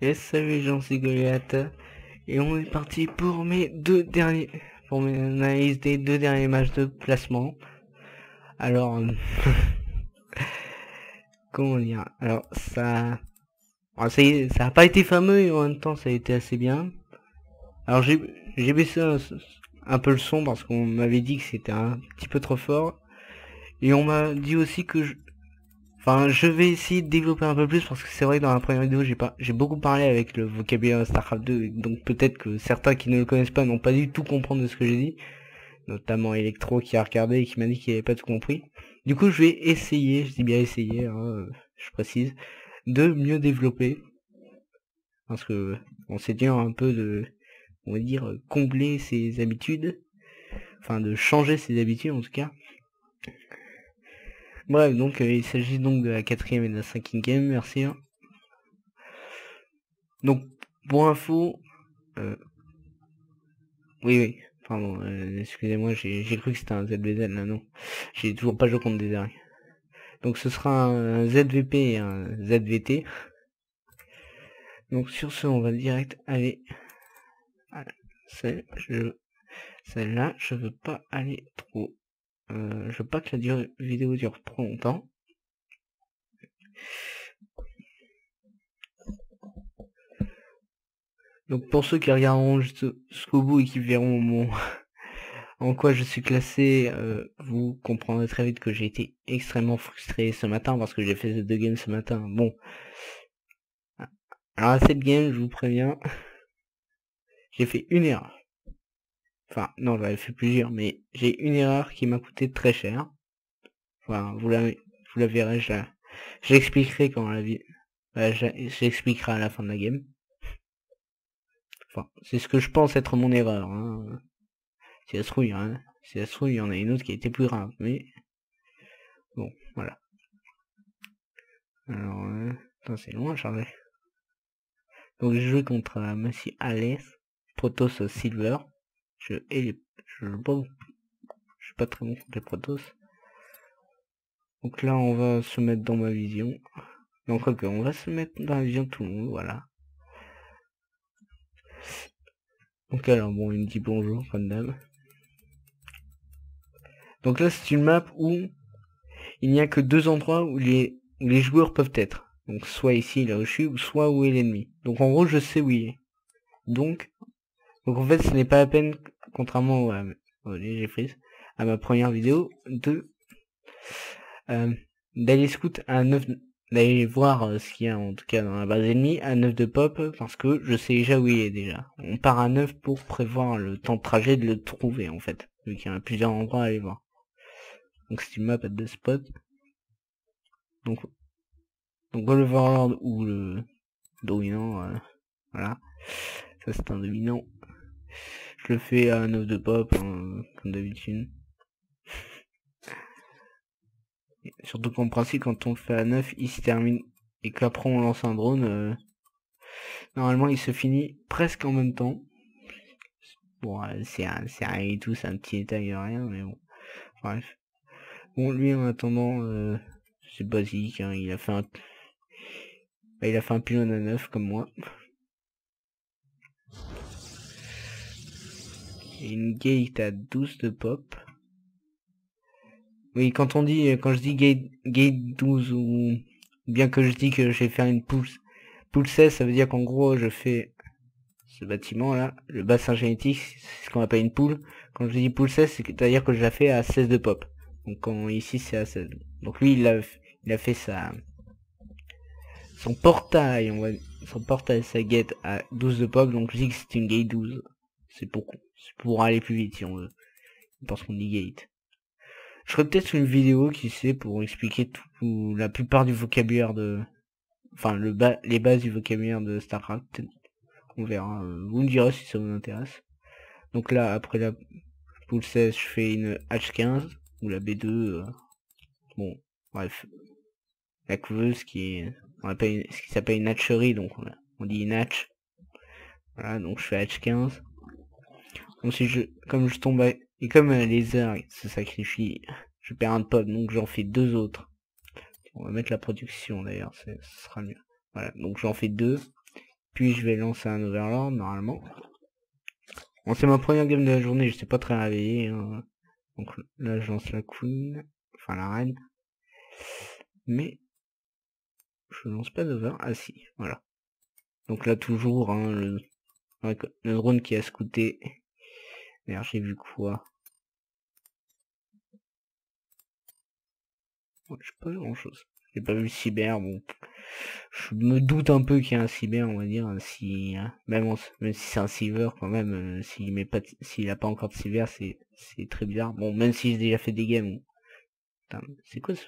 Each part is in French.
Et salut les gens, c'est Goliath. Et on est parti pour pour mes analyses des 2 derniers matchs de placement. Alors, comment dire? Alors, ça a pas été fameux et en même temps ça a été assez bien. Alors j'ai baissé un peu le son parce qu'on m'avait dit que c'était un petit peu trop fort. Et on m'a dit aussi que je vais essayer de développer un peu plus parce que c'est vrai que dans la première vidéo j'ai beaucoup parlé avec le vocabulaire StarCraft 2, donc peut-être que certains qui ne le connaissent pas n'ont pas du tout comprendre de ce que j'ai dit, notamment Electro qui a regardé et qui m'a dit qu'il avait pas tout compris. Du coup je vais essayer, je dis bien essayer, hein, je précise, de mieux développer, parce que on s'est dit un peu de, on va dire, combler ses habitudes, enfin de changer ses habitudes en tout cas. Bref, donc il s'agit donc de la 4ème et de la 5ème game, merci. Hein. Donc, pour info, oui, pardon, excusez-moi, j'ai cru que c'était un ZVZ, là, non. J'ai toujours pas joué contre des arcs. Donc ce sera un ZVP et un ZVT. Donc sur ce, on va direct aller... Celle-là, je veux pas aller trop... je veux pas que la vidéo dure trop longtemps. Donc pour ceux qui regarderont jusqu'au bout et qui verront en quoi je suis classé, vous comprendrez très vite que j'ai été extrêmement frustré ce matin parce que j'ai fait ces 2 games ce matin. Bon. Alors à cette game, je vous préviens, j'ai fait une erreur. Enfin, non, j'avais fait plusieurs, mais j'ai une erreur qui m'a coûté très cher. Enfin, vous la verrez, je l'expliquerai quand la vie... j'expliquerai à la fin de la game. Enfin, c'est ce que je pense être mon erreur. Hein. Si elle se trouille, hein. Si elle se trouille, il y en a une autre qui a été plus grave, mais... Bon, voilà. Alors, c'est loin à charger. Donc j'ai joué contre Messi Alès, Protoss Silver. Je suis pas très bon contre les Protoss. Donc là on va se mettre dans ma vision. Donc ok, on va se mettre dans la vision de tout le monde, voilà. Donc alors bon, il me dit bonjour, comme d'hab. Donc là c'est une map où il n'y a que 2 endroits où les joueurs peuvent être. Donc soit ici là où je suis, ou soit où est l'ennemi. Donc en gros je sais où il est. Donc en fait ce n'est pas la peine, contrairement à ma première vidéo, d'aller scout à 9, d'aller voir ce qu'il y a en tout cas dans la base ennemie à 9 de pop, parce que je sais déjà où il est déjà. On part à 9 pour prévoir le temps de trajet de le trouver en fait, vu qu'il y a plusieurs endroits à aller voir. Donc c'est une map à 2 spots. Donc l'Overlord ou le dominant, voilà. Ça c'est un dominant. Je le fais à 9 de pop, hein, comme d'habitude. Surtout qu'en principe, quand on le fait à 9, il se termine. Et qu'après on lance un drone, normalement il se finit presque en même temps. Bon, c'est rien et tout, c'est un petit détail, rien, mais bon. Bref. Bon, lui en attendant, c'est basique, hein, il a fait un pylône à 9 comme moi. Et une gate à 12 de pop. Oui, quand je dis gate 12 ou bien que je dis que je vais faire une pool 16, ça veut dire qu'en gros je fais ce bâtiment là, le bassin génétique, c'est ce qu'on appelle une pool. Quand je dis pool 16, c'est-à-dire que je la fais à 16 de pop. Donc ici c'est à 16. Donc lui il a fait son portail, sa gate à 12 de pop, donc je dis que c'est une gate 12. C'est pour aller plus vite si on veut. Parce qu'on dit gate. Je ferai peut-être une vidéo qui sait pour expliquer la plupart du vocabulaire de... Enfin, les bases du vocabulaire de StarCraft. On verra. Vous me direz si ça vous intéresse. Donc là, après la pool 16, je fais une H15. Ou la B2. Bon, bref. La couveuse qui s'appelle une hatcherie. Donc on dit une hatch. Voilà, donc je fais H15. Donc comme je tombe... Et comme les heures se sacrifient, je perds un de pop. Donc j'en fais 2 autres. On va mettre la production d'ailleurs, ce sera mieux. Voilà, donc j'en fais 2. Puis je vais lancer un Overlord normalement. Bon, c'est ma première game de la journée, je sais pas très réveillé. Hein. Donc là je lance la Queen, enfin la reine. Mais je lance pas d'over. Ah si, voilà. Donc là toujours hein, le drone qui a scouté. Merde, j'ai vu quoi? Ouais, j'ai pas vu grand chose. J'ai pas vu le cyber, bon. Je me doute un peu qu'il y a un cyber, on va dire, si même si c'est un silver quand même, s'il a pas encore de cyber, c'est très bizarre. Bon, même si j'ai déjà fait des games. Putain, c'est quoi ce?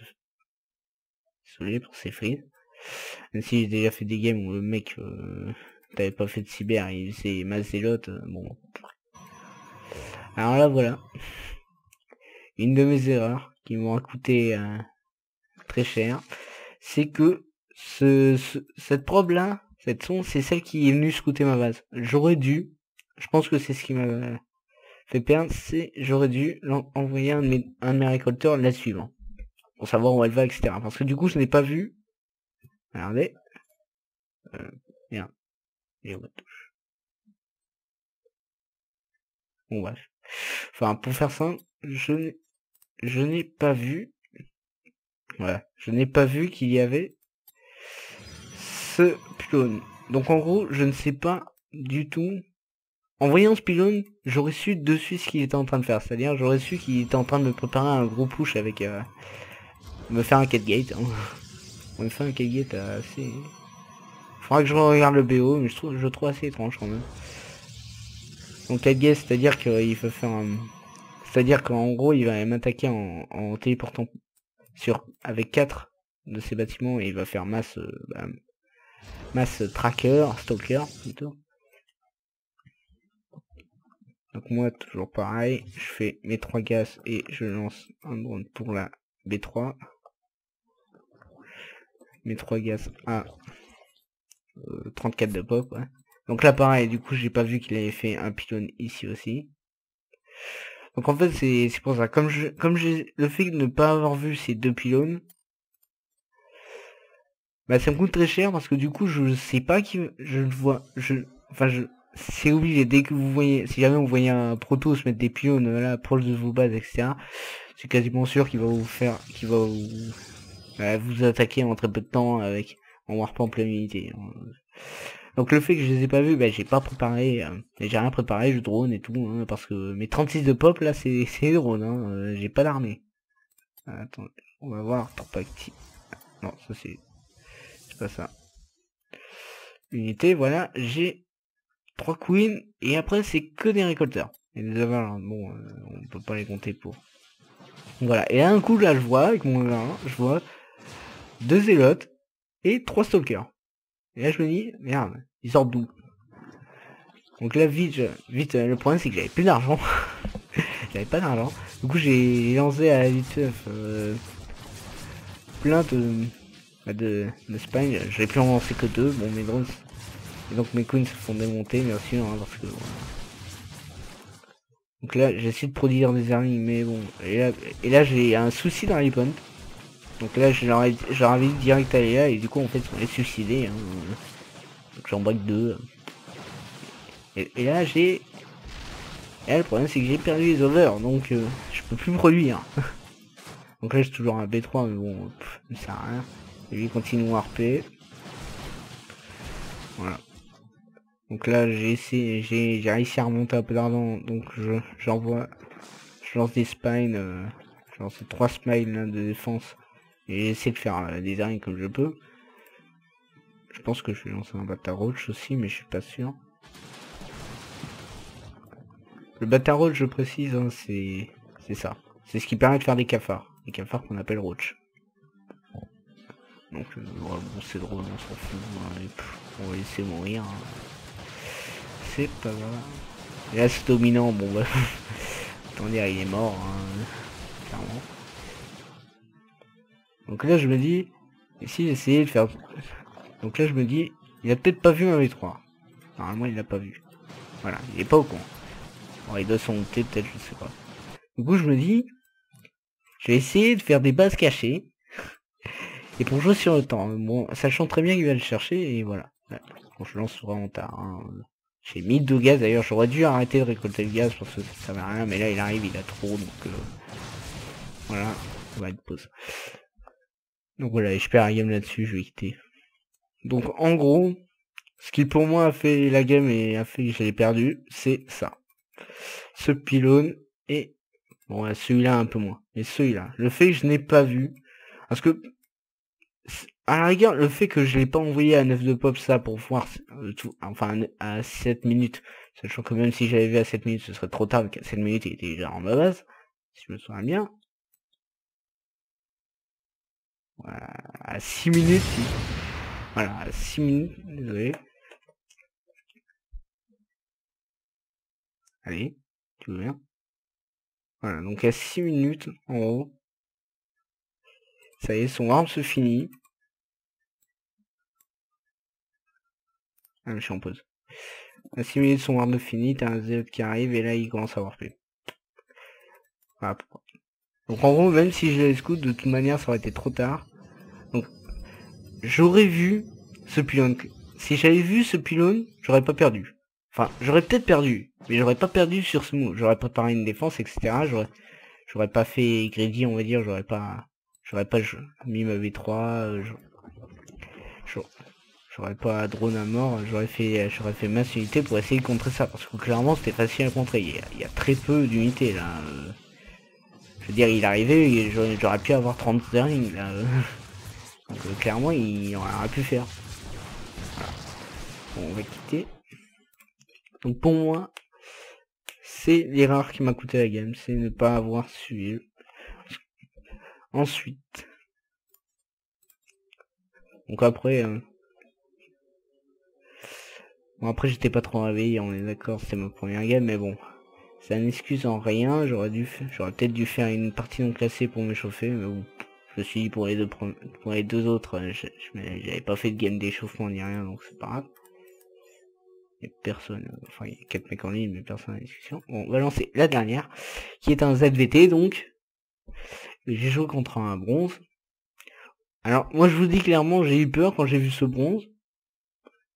Désolé pour ces frises. Même si j'ai déjà fait des games où le mec t'avais pas fait de cyber, il faisait mazélote, bon. Alors là voilà. Une de mes erreurs qui m'ont coûté très cher, c'est que cette probe là, cette son, c'est celle qui est venue scouter ma base. J'aurais dû, je pense que c'est ce qui m'a fait perdre, j'aurais dû envoyer un de mes récolteurs la suivante, pour savoir où elle va, etc. Parce que du coup je n'ai pas vu. Regardez. Merde. Et on touche. Bon bref. Enfin pour faire ça, je n'ai pas vu. Voilà. Je n'ai pas vu qu'il y avait ce pylône. Donc en gros, je ne sais pas du tout. En voyant ce pylône, j'aurais su de suite ce qu'il était en train de faire. C'est-à-dire, j'aurais su qu'il était en train de me préparer un gros push avec... me faire un 4 gate. Hein. On me fait un 4 gate assez... Faudra que je regarde le BO, mais je trouve assez étrange quand même. Donc 4 gate, c'est-à-dire qu'il va faire un... C'est-à-dire qu'en gros, il va m'attaquer en téléportant avec 4 de ces bâtiments et il va faire masse... masse tracker, stalker plutôt. Donc moi toujours pareil, je fais mes 3 gaz et je lance un drone pour la B3. Mes 3 gaz à 34 de pop. Ouais. Donc là pareil, du coup j'ai pas vu qu'il avait fait un pylône ici aussi. Donc en fait c'est pour ça. Comme j'ai le fait de ne pas avoir vu ces deux pylônes, bah ça me coûte très cher parce que du coup je sais pas qui je le vois. C'est obligé, dès que vous voyez, si jamais vous voyez un proto se mettre des pylônes là proche de vos bases, etc. C'est quasiment sûr qu'il va vous attaquer en très peu de temps en warpant plein unité. Donc le fait que je les ai pas vus, bah j'ai pas préparé, j'ai rien préparé, je drone et tout, hein, parce que mes 36 de pop là c'est des drones, hein, j'ai pas d'armée. Attends, on va voir, trop actif. Non, ça c'est pas ça. Unité, voilà, j'ai 3 queens et après c'est que des récolteurs. Et des avals, bon, on peut pas les compter pour. Voilà, et un coup là je vois avec mon 1, je vois 2 zélotes et 3 stalkers. Et là je me dis, merde, ils sortent d'où? Donc là vite, le problème c'est que j'avais plus d'argent. J'avais pas d'argent. Du coup j'ai lancé à la vite plein de spines. J'avais pu en lancer que 2, bon mes drones. Et donc mes queens se font démonter bien sûr, hein, parce que voilà. Donc là j'essaie de produire des earnings mais bon. Et là j'ai un souci dans les ponts. Donc là j'aurais envie direct à aller là et du coup en fait on est suicidé. Hein. Donc j'en break 2. Et là j'ai... Et là le problème c'est que j'ai perdu les over donc je peux plus produire. Donc là j'ai toujours un B3 mais bon ça sert à rien. Et lui continue à RP. Voilà. Donc là j'ai réussi à remonter un peu d'argent donc je lance des spines, je lance 3 smiles là, de défense et j'essaie de faire des arènes comme je peux. Je pense que je vais lancer un Bata Roach aussi mais je suis pas sûr. Le Bata Roach je précise hein, c'est ça. C'est ce qui permet de faire des cafards. Des cafards qu'on appelle Roach. Donc bon c'est drôle, on s'en fout. Hein, on va laisser mourir. Hein. C'est pas grave. Et là c'est dominant, bon bah. Attendez, il est mort, hein, clairement. Donc là je me dis, ici j'ai essayé de faire... Donc là je me dis, il a peut-être pas vu un V3. Normalement il l'a pas vu. Voilà, il est pas au courant. Bon, il doit s'en douter peut-être, je sais pas. Du coup je me dis, je vais essayer de faire des bases cachées. Et pour jouer sur le temps, bon, sachant très bien qu'il va le chercher, et voilà. Ouais, quand je lance vraiment tard. Hein. J'ai mis 2 gaz d'ailleurs, j'aurais dû arrêter de récolter le gaz parce que ça servait à rien, mais là il arrive, il a trop, donc voilà, on va être pause. Donc voilà, je perds la game là-dessus, je vais quitter. Donc en gros, ce qui pour moi a fait la game et a fait que je l'ai perdu, c'est ça. Ce pylône et bon celui-là un peu moins. Mais celui-là, le fait que je n'ai pas vu, parce que à la rigueur, le fait que je l'ai pas envoyé à 9 de pop ça pour voir tout, enfin à 7 minutes, sachant que même si j'avais vu à 7 minutes, ce serait trop tard, qu'à 7 minutes il était déjà en ma base, si je me souviens bien. Voilà, à 6 minutes, voilà, à 6 minutes, désolé. Allez, tu veux bien. Voilà, donc à 6 minutes, en haut. Ça y est, son arme se finit. Ah, mais je suis en pause. À 6 minutes, son arme finit, t'as un Z qui arrive, et là, il commence à avoir plus. Voilà pourquoi. Donc en gros, même si je l'ai scout, de toute manière, ça aurait été trop tard. Donc, j'aurais vu ce pylône. Si j'avais vu ce pylône, j'aurais pas perdu. Enfin, j'aurais peut-être perdu, mais j'aurais pas perdu sur ce move. J'aurais préparé une défense, etc. J'aurais pas fait greedy, on va dire. J'aurais pas mis ma V3. J'aurais pas drone à mort. J'aurais fait masse unité pour essayer de contrer ça, parce que clairement, c'était facile à contrer. Il y a très peu d'unités là. Je veux dire, il arrivait, et j'aurais pu avoir 30 sterling là. Donc clairement, il aurait pu faire. Voilà. Bon, on va quitter. Donc pour moi, c'est l'erreur qui m'a coûté la game, c'est ne pas avoir suivi. Ensuite, donc après, bon après j'étais pas trop réveillé, on est d'accord, c'était ma première game, mais bon, ça n'excuse en rien. J'aurais peut-être dû faire une partie non classée pour m'échauffer, mais bon, je me suis dit pour les deux autres, j'avais pas fait de game d'échauffement ni rien, donc c'est pas grave. Il y a personne, enfin il y a 4 mecs en ligne, mais personne à la discussion. Bon, on va lancer la dernière, qui est un ZVT donc. J'ai joué contre un bronze. Alors, moi je vous dis clairement, j'ai eu peur quand j'ai vu ce bronze.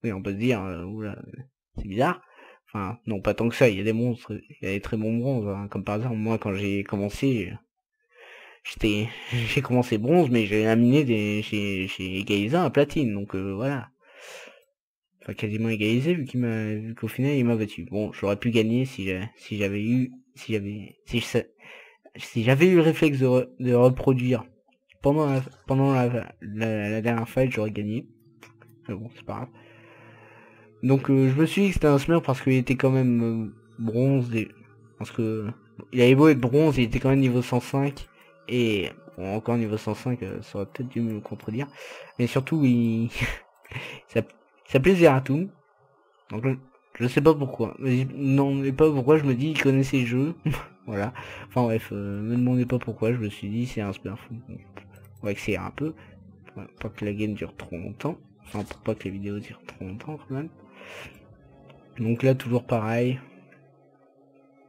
Oui, on peut se dire, oula, c'est bizarre. Enfin, non, pas tant que ça, il y a des monstres, il y a des très bons bronzes, hein. Comme par exemple, moi quand j'ai commencé, j'ai commencé bronze, mais j'ai j'ai égalisé un platine, donc voilà. Enfin, quasiment égalisé, vu qu'au final il m'a battu. Bon, j'aurais pu gagner si j'avais eu le réflexe de reproduire pendant la dernière fight, j'aurais gagné. Mais bon, c'est pas grave. Donc je me suis dit que c'était un smear parce qu'il était quand même bronze. Parce que il avait beau être bronze, il était quand même niveau 105. Et bon, encore niveau 105, ça aurait peut-être dû me contredire. Mais surtout, ça plaisait à tout. Donc je sais pas pourquoi. Non, mais pas pourquoi, je me dis il connaissait le jeu. Voilà. Enfin bref, me demandez pas pourquoi, je me suis dit c'est un super fou. On va accélérer un peu. Pour pas que la game dure trop longtemps. Enfin pour pas que les vidéos durent trop longtemps quand même. Donc là toujours pareil.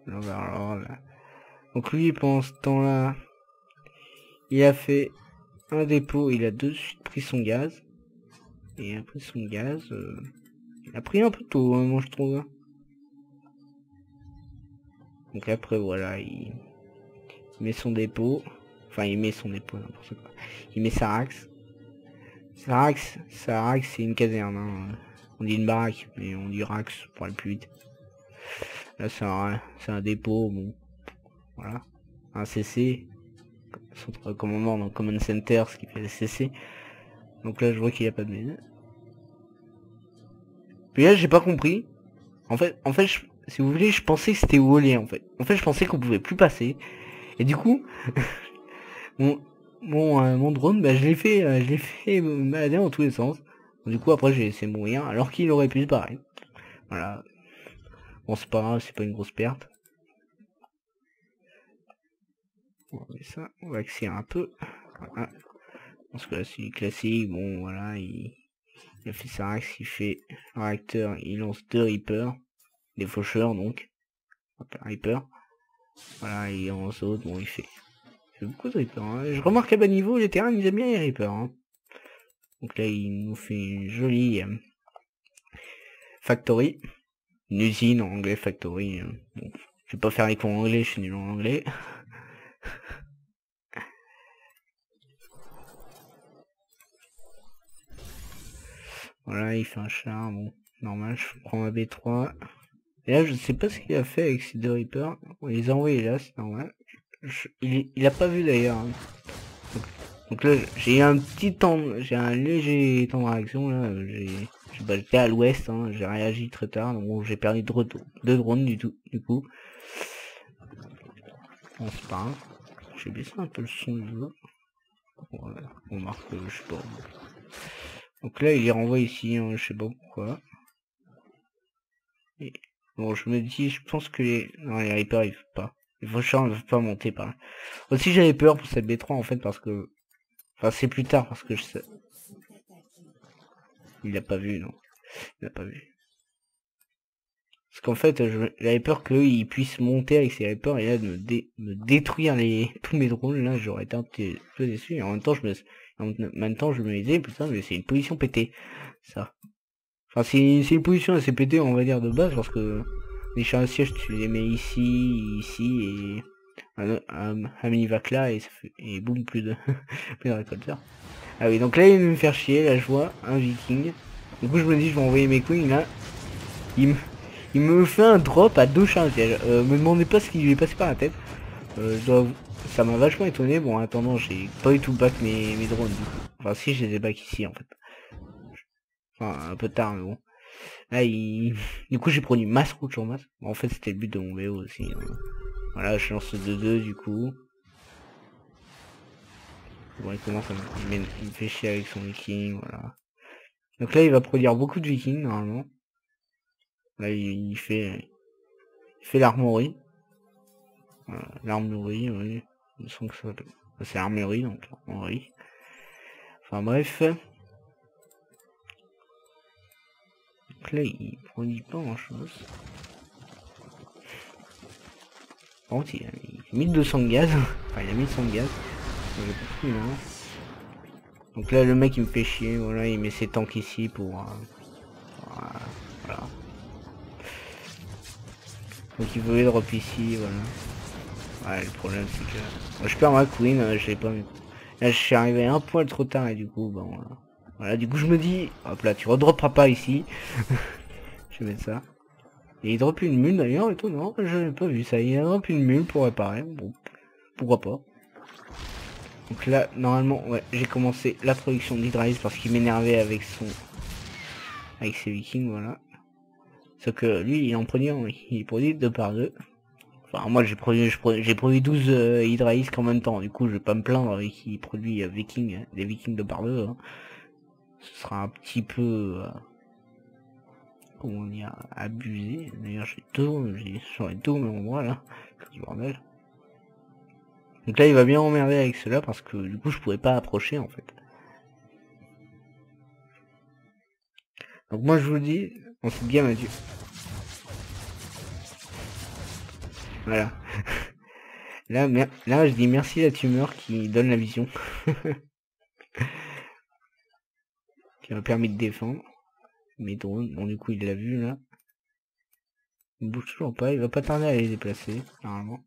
Alors, là. Donc lui pendant ce temps là, il a fait un dépôt, il a de suite pris son gaz. Et après son gaz, il a pris un peu tôt, hein, moi je trouve. Donc après voilà, il met son dépôt. Enfin il met son dépôt, n'importe quoi. Il met sa rax. Sa rax c'est une caserne. Hein. On dit une baraque, mais on dit rax pour aller plus vite. Là c'est un dépôt, bon. Voilà. Un CC. Centre commandement dans Command Center, ce qui fait le CC. Donc là je vois qu'il n'y a pas de mine. Puis là j'ai pas compris. En fait si vous voulez, je pensais que c'était wallé en fait. En fait je pensais qu'on pouvait plus passer. Et du coup, mon drone, bah, je l'ai fait me balader dans tous les sens. Du coup après j'ai laissé mourir, alors qu'il aurait pu se barrer. Voilà. Bon c'est pas grave, c'est pas une grosse perte. On va accélérer un peu. Voilà. Parce que là c'est classique, bon voilà, il a fait sa rax, il fait un réacteur, il lance 2 Reapers, des faucheurs donc. Reaper. Voilà, il lance autre, bon il fait beaucoup de Reapers. Hein. Je remarque qu'à bas niveau, les terrains ils aiment bien les Reapers. Hein. Donc là il nous fait une jolie factory. Une usine en anglais, factory. Bon, je vais pas faire les cours en anglais, je suis nul en anglais. Voilà, il fait un char, bon, normal, je prends ma B3. Et là, je sais pas ce qu'il a fait avec ces deux Reapers. On les a envoyés là, c'est normal. Il a pas vu d'ailleurs. Hein. Donc là, j'ai un petit temps, j'ai un léger temps de réaction là. J'étais à l'ouest, hein, j'ai réagi très tard, donc bon, j'ai perdu deux drones du coup. Bon, c'est pas grave. J'ai baissé un peu le son du jeu. Voilà, on marque, je sais pas. Donc là, il les renvoie ici, hein, je sais pas pourquoi. Et bon, je me dis, je pense que non, les Reapers, ils peuvent pas. Les Faucheurs ne peuvent pas monter par là. Aussi, j'avais peur pour cette B3, en fait, parce que... Enfin, c'est plus tard, parce que je sais... Il l'a pas vu, non. Il l'a pas vu. Parce qu'en fait, j'avais peur qu'ils puissent monter avec ces Reapers, et là, de me détruire tous mes drones, là, j'aurais été un petit peu déçu. Et en même temps, je me disais, putain, mais c'est une position pétée, ça. Enfin, c'est une position assez pétée, on va dire, de base, parce que les chars à siège, tu les mets ici, et un mini-vac là, et boum, plus de récolteurs. Ah oui, donc là, il va me faire chier, là, je vois un viking. Du coup, je me dis, je vais envoyer mes queens, là. Il me fait un drop à 2 chars à siège. Me demandez pas ce qui lui est passé par la tête. Ça m'a vachement étonné. Bon, en attendant, j'ai pas eu tout back mes drones, du coup. Enfin, si, je les ai back ici, en fait. Enfin, un peu tard, mais bon. Là, du coup, j'ai produit masse route sur masse. Bon, en fait, c'était le but de mon BO aussi. Hein. Voilà, je lance 2-2, du coup. Bon, il commence à il me fait chier avec son viking, voilà. Donc là, il va produire beaucoup de vikings, normalement. Là, il fait l'armurerie. Voilà, l'armurerie, oui. Je sens que ça... C'est l'armurerie, donc l'armurerie. Enfin, bref. Donc là, il produit pas grand-chose. Par contre, il a 1200 de gaz. Enfin, il a 1100 de gaz. Fou, hein. Donc là, le mec, il me fait chier. Voilà, il met ses tanks ici pour... voilà. Donc il veut drop ici, voilà. Ouais, le problème, c'est que... Moi, je perds ma queen, je l'ai pas mis. Là, je suis arrivé un poil trop tard, et du coup, bon... Voilà, du coup, je me dis... Hop là, tu redropperas pas ici. Je vais mettre ça. Et il drop une mule d'ailleurs et tout, non, je n'ai pas vu ça. Il a drop une mule pour réparer. Bon, pourquoi pas. Donc là, normalement, ouais, j'ai commencé la production d'Hydralis parce qu'il m'énervait avec ses vikings, voilà. Sauf que lui, il en produit, il produit 2 par 2. Enfin, moi, j'ai produit 12 Hydralis en même temps. Du coup, je vais pas me plaindre avec qui produit des vikings 2 par 2. Hein. Ce sera un petit peu... comment dire, abusé. D'ailleurs, j'aurais deux au même endroit là. C'est du bordel. Donc là, il va bien emmerder avec cela parce que du coup, je pourrais pas approcher en fait. Donc moi, je vous dis, on se bien Mathieu. Voilà. Là, je dis merci à la tumeur qui donne la vision. Qui m'a permis de défendre mes drones. Bon, du coup, il l'a vu là. Il bouge toujours pas, il va pas tarder à les déplacer, normalement.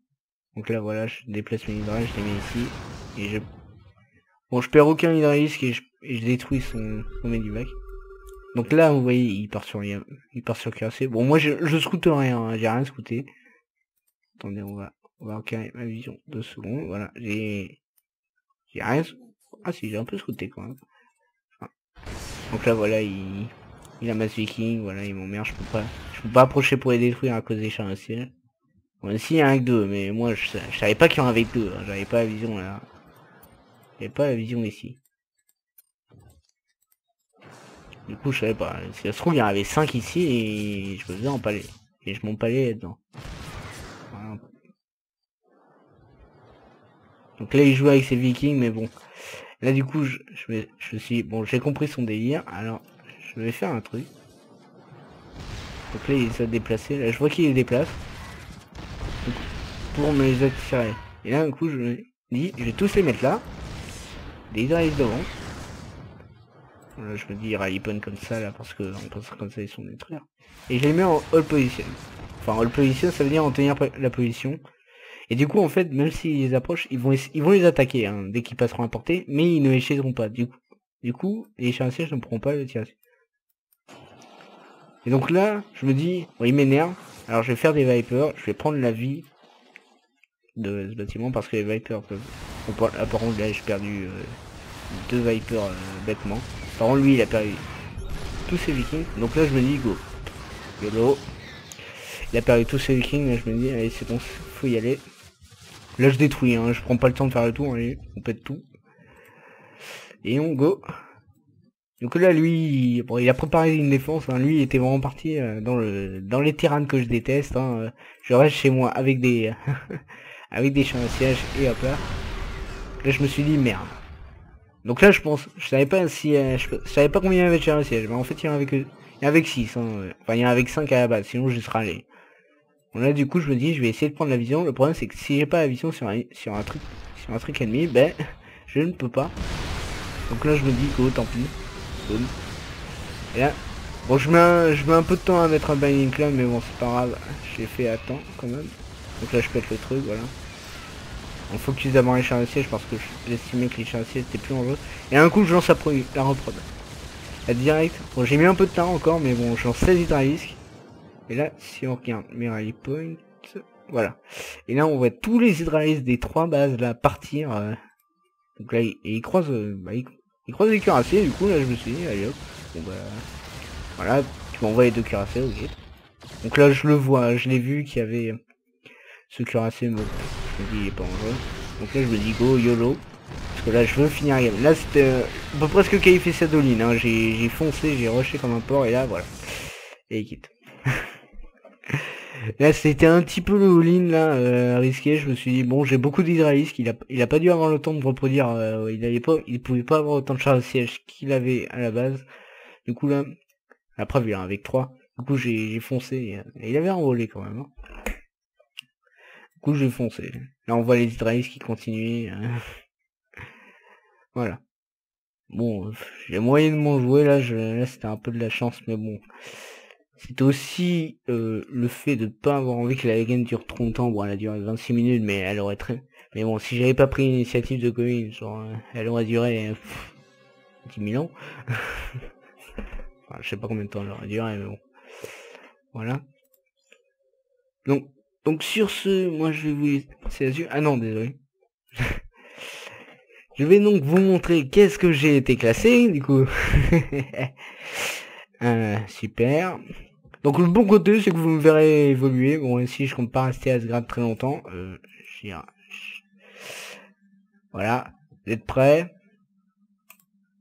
Donc là, voilà, je déplace mes hydrales, je les mets ici. Et je... Bon, je perds aucun hydralisque et je détruis son medivac. Donc là, vous voyez, il part sur cuirassé. Bon, moi, je scoute rien, hein, j'ai rien scouté. Attendez, on va recaler ma vision 2 secondes. Voilà, j'ai rien... Ah si, j'ai un peu scouté quand même. Enfin, donc là, voilà, il a masse viking, voilà, il m'emmerde, je peux pas approcher pour les détruire à cause des chars à ciel. Bon, si, il y a un avec 2, mais moi, je savais pas qu'il y en avait 2, hein, j'avais pas la vision là. J'avais pas la vision ici. Du coup, je savais pas. Si ça se trouve, il y en avait 5 ici et je me faisais empaler. Et je m'empalais là-dedans. Voilà. Donc là, il joue avec ses vikings, mais bon. Là, du coup, je suis... Bon, j'ai compris son délire. Alors, je vais faire un truc. Donc là, il essaie de déplacer. Là, je vois qu'il les déplace. Donc, pour me les attirer. Et là, du coup, je me dis, je vais tous les mettre là. Des hydralisques devant. Là, je me dis, il rally point comme ça, là, parce que on pense comme ça, ils sont détruire. Et je les mets en hold position. Enfin, hold position, ça veut dire en tenir la position. Et du coup, en fait, même s'ils les approchent, ils vont les attaquer, hein, dès qu'ils passeront à portée, mais ils ne les chaiseront pas. Du coup, les chiens à siège ne pourront pas le tirer. Et donc là, je me dis, bon, il m'énerve. Alors je vais faire des Vipers, je vais prendre la vie de ce bâtiment parce que les Vipers peuvent... Bon, par contre, là, j'ai perdu 2 Vipers bêtement. Par contre, lui, il a perdu tous ses Vikings. Donc là, je me dis, go. YOLO. Il a perdu tous ses Vikings, là, je me dis, allez, c'est bon, faut y aller. Là, je détruis, hein, je prends pas le temps de faire le tour, allez, on pète tout. Et on go. Donc là, lui, bon, il a préparé une défense, hein, lui, il était vraiment parti dans les terrains que je déteste, hein, je reste chez moi avec des avec des champs à siège, et hop là. Là, je me suis dit, merde. Donc là, je savais pas si, je savais pas combien il y avait de champs à siège, mais en fait, il y en avait avec 6, hein, enfin, il y en avait avec 5 à la base, sinon je serais allé. Bon là, du coup, je me dis, je vais essayer de prendre la vision. Le problème, c'est que si j'ai pas la vision sur un truc ennemi, ben, je ne peux pas. Donc là, je me dis, go, tant pis. Boom. Et là, bon, je mets un peu de temps à mettre un Binding Clan, mais bon, c'est pas grave. Je l'ai fait à temps, quand même. Donc là, je pète le truc, voilà. On focus d'abord les chars de siège parce que j'estimais que les chars de siège étaient plus en jeu. Et un coup, je lance la reprod. La direct. Bon, j'ai mis un peu de temps encore, mais bon, je lance 16 hydralisques. Et là, si on regarde mes rally points, voilà. Et là, on voit tous les hydralisques des 3 bases là partir. Donc là, il croise, il croise les cuirassés. Du coup, là, je me suis dit, allez hop. Bon bah, voilà, tu m'envoies les 2 cuirassés, ok. Donc là, je le vois, je l'ai vu qu'il y avait ce cuirassé, mais je me dis, il est pas en jeu. Donc là, je me dis, go, YOLO. Parce que là, je veux finir la game. Là, c'était on peut presque qualifier cette all-in, hein. J'ai foncé, j'ai rushé comme un porc, et là, voilà. Et il quitte. Là, c'était un petit peu le all-in, là, risqué. Je me suis dit, bon, j'ai beaucoup d'hydralisques. Il a pas dû avoir le temps de reproduire. Il pouvait pas avoir autant de charges de siège qu'il avait à la base. Du coup, là, la preuve, il en avec 3. Du coup, j'ai foncé. Et il avait envolé quand même. Hein. Du coup, j'ai foncé. Là, on voit les hydralisques qui continuent. Voilà. Bon, j'ai moyennement joué. Là, c'était un peu de la chance, mais bon. C'est aussi le fait de pas avoir envie que la game dure trop longtemps. Bon, elle a duré 26 minutes, mais elle aurait très... Mais bon, si j'avais pas pris l'initiative de Covid, genre, elle aurait duré 10 000 ans. Enfin, je sais pas combien de temps elle aurait duré, mais bon. Voilà. Donc sur ce, moi je vais vous... C'est là-dessus. Ah non, désolé. Je vais donc vous montrer qu'est-ce que j'ai été classé, du coup. Super. Donc le bon côté, c'est que vous me verrez évoluer. Bon, ici, je compte pas rester à ce grade très longtemps. Voilà, vous êtes prêts?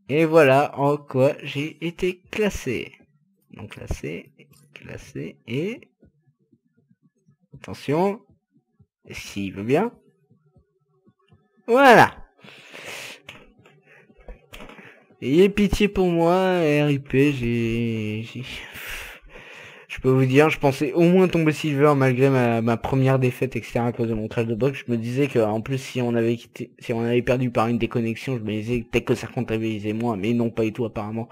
Et voilà en quoi j'ai été classé. Donc classé et... Attention. S'il veut bien. Voilà. Ayez pitié pour moi, RIP, je peux vous dire, je pensais au moins tomber silver malgré ma première défaite, etc. à cause de mon crash de box. Je me disais que en plus si on avait perdu par une déconnexion, je me disais peut-être que ça comptabilisait moins, mais non pas du tout apparemment.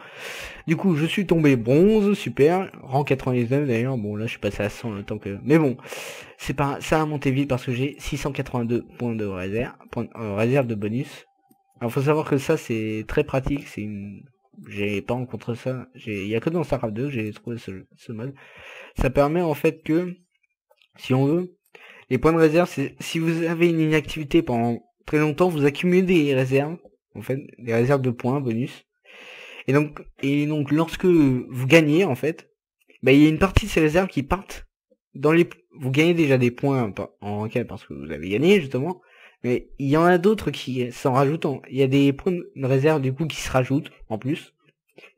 Du coup, je suis tombé bronze, super, rang 99 d'ailleurs. Bon là, je suis passé à 100 le temps que, mais bon, c'est pas, ça a monté vite parce que j'ai 682 points de réserve, réserve de bonus. Alors faut savoir que ça c'est très pratique, j'ai pas rencontré ça, il y a que dans StarCraft 2 que j'ai trouvé ce mode. Ça permet en fait que, si on veut, les points de réserve, c'est si vous avez une inactivité pendant très longtemps, vous accumulez des réserves, en fait, des réserves de points bonus. Et donc lorsque vous gagnez en fait, bah il y a une partie de ces réserves qui partent dans vous gagnez déjà des points en ranked parce que vous avez gagné justement. Mais il y en a d'autres qui s'en rajoutent. Il y a des points de réserve du coup qui se rajoutent en plus.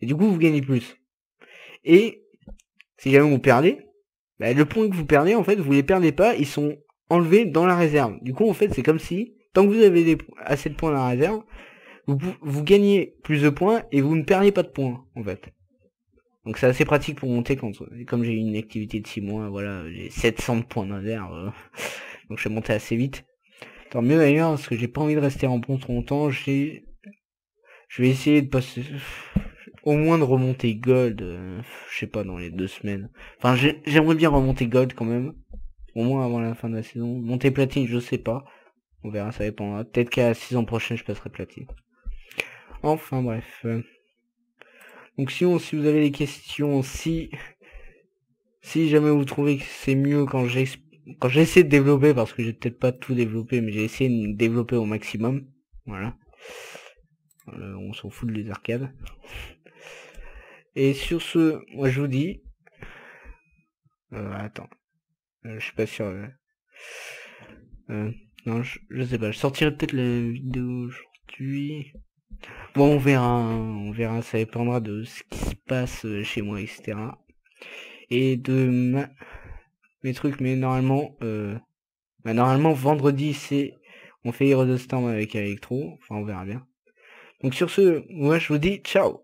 Et du coup vous gagnez plus. Et si jamais vous perdez, bah, le point que vous perdez en fait vous les perdez pas, ils sont enlevés dans la réserve. Du coup en fait c'est comme si tant que vous avez assez de points dans la réserve, vous gagnez plus de points et vous ne perdez pas de points en fait. Donc c'est assez pratique pour monter comme j'ai une activité de 6 mois, voilà, j'ai 700 de points de réserve. Donc je suis monté assez vite. Tant mieux d'ailleurs, parce que j'ai pas envie de rester en pont trop longtemps, je vais essayer de passer... au moins de remonter Gold, je sais pas, dans les 2 semaines. Enfin, j'aimerais bien remonter Gold quand même, au moins avant la fin de la saison. Monter Platine, je sais pas. On verra, ça dépendra. Peut-être qu'à la saison prochaine, je passerai Platine. Enfin, bref. Donc si vous avez des questions, si jamais vous trouvez que c'est mieux quand j'essaie de développer, parce que j'ai peut-être pas tout développé, mais j'ai essayé de développer au maximum. Voilà. On s'en fout de les arcades. Et sur ce, moi je vous dis... attends. Je suis pas sûr. Non, je sais pas. Je sortirai peut-être la vidéo aujourd'hui. Bon, on verra. Ça dépendra de ce qui se passe chez moi, etc. Et de mes trucs. Mais normalement, normalement vendredi on fait Heroes of Storm avec Electro. Enfin, on verra bien. Donc sur ce, moi je vous dis ciao.